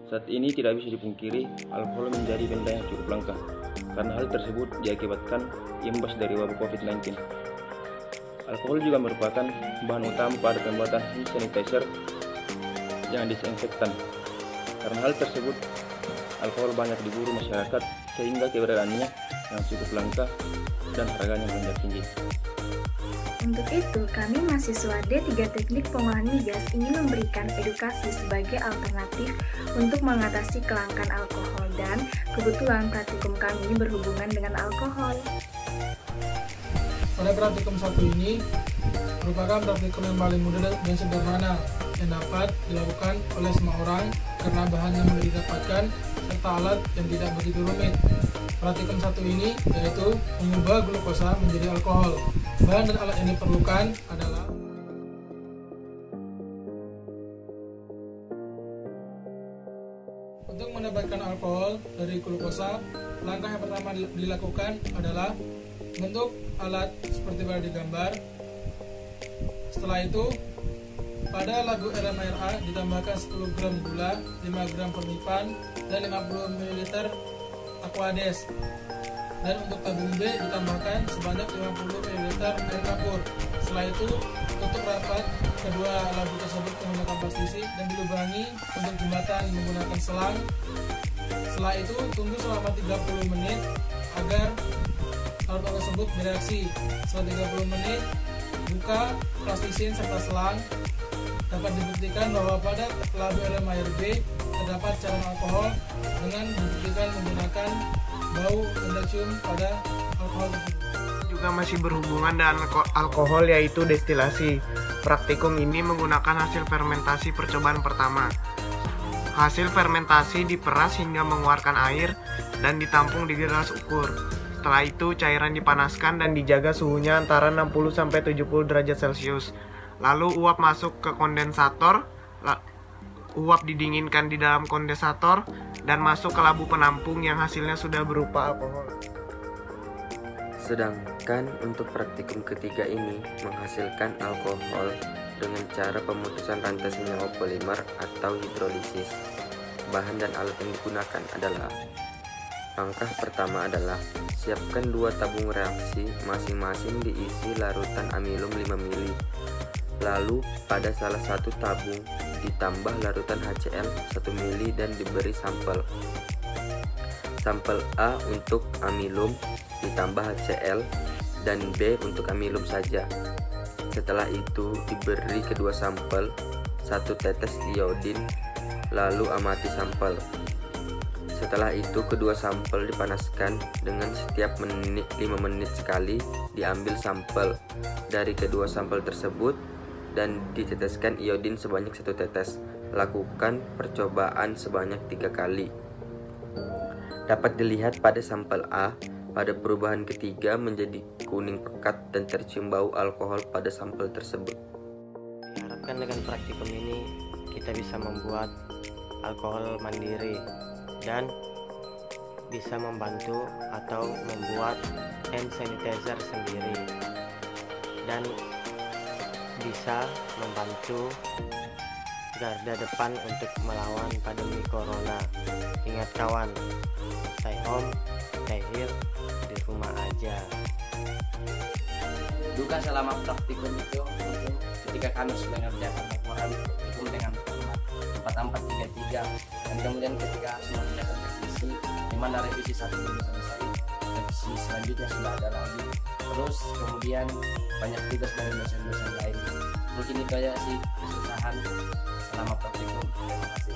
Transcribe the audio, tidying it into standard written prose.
Saat ini tidak bisa dipungkiri, alkohol menjadi benda yang cukup langka, karena hal tersebut diakibatkan imbas dari wabah COVID-19. Alkohol juga merupakan bahan utama pada pembuatan hand sanitizer yang disinfektan. Karena hal tersebut, alkohol banyak diburu masyarakat sehingga keberadaannya yang cukup langka dan harganya melonjak tinggi. Untuk itu, kami mahasiswa D3 Teknik Pengolahan Migas ingin memberikan edukasi sebagai alternatif untuk mengatasi kelangkaan alkohol dan kebetulan praktikum kami berhubungan dengan alkohol. Pada praktikum 1 ini merupakan praktikum yang paling mudah dan sederhana yang dapat dilakukan oleh semua orang karena bahannya mudah didapatkan serta alat yang tidak begitu rumit. Praktikum 1 ini yaitu mengubah glukosa menjadi alkohol. Bahan dan alat yang diperlukan adalah untuk mendapatkan alkohol dari glukosa. Langkah yang pertama dilakukan adalah bentuk alat seperti pada digambar. Setelah itu, pada lagu RMRA ditambahkan 10 gram gula, 5 gram permipan, dan 50 ml Aquades. Dan untuk tabung B ditambahkan sebanyak 50 ml air kapur. Setelah itu, tutup rapat kedua lagu tersebut menggunakan plastisi dan dilubangi untuk jembatan menggunakan selang. Setelah itu, tunggu selama 30 menit agar alat tersebut bereaksi. Setelah 30 menit, buka plastisin serta selang. Dapat dibuktikan bahwa pada labu RM air B terdapat cairan alkohol dengan dibuktikan menggunakan bau dan cium pada alkohol tersebut. Juga masih berhubungan dengan alkohol yaitu destilasi. Praktikum ini menggunakan hasil fermentasi percobaan pertama. Hasil fermentasi diperas hingga mengeluarkan air dan ditampung di gelas ukur. Setelah itu cairan dipanaskan dan dijaga suhunya antara 60-70 derajat Celcius. Lalu uap masuk ke kondensator, uap didinginkan di dalam kondensator dan masuk ke labu penampung yang hasilnya sudah berupa alkohol. Sedangkan untuk praktikum ketiga ini menghasilkan alkohol dengan cara pemutusan rantai senyawa polimer atau hidrolisis. Bahan dan alat yang digunakan adalah: langkah pertama adalah siapkan 2 tabung reaksi, masing-masing diisi larutan amilum 5 ml. Lalu pada salah satu tabung ditambah larutan HCl 1 ml dan diberi sampel. Sampel A untuk amilum ditambah HCl dan B untuk amilum saja. Setelah itu diberi kedua sampel 1 tetes iodin, lalu amati sampel. Setelah itu kedua sampel dipanaskan dengan setiap 5 menit sekali diambil sampel dari kedua sampel tersebut dan diteteskan iodin sebanyak 1 tetes. Lakukan percobaan sebanyak 3 kali. Dapat dilihat pada sampel A, pada perubahan ketiga menjadi kuning pekat dan tercium bau alkohol pada sampel tersebut. Diharapkan dengan praktikum ini kita bisa membuat alkohol mandiri dan bisa membantu atau membuat hand sanitizer sendiri dan bisa membantu garda depan untuk melawan pandemi corona. Ingat kawan, stay home, stay here, di rumah aja. Duga selama praktikum itu ketika kami sudah mengerjakan laporan praktikum dengan format 4433 dan kemudian ketika sudah mengerjakan revisi, di mana revisi 1 belum selesai, revisi selanjutnya sudah ada lagi. Terus kemudian banyak tugas dari dosen-dosen lain. Mungkin itu aja sih kesusahan selama praktikum. Terima kasih.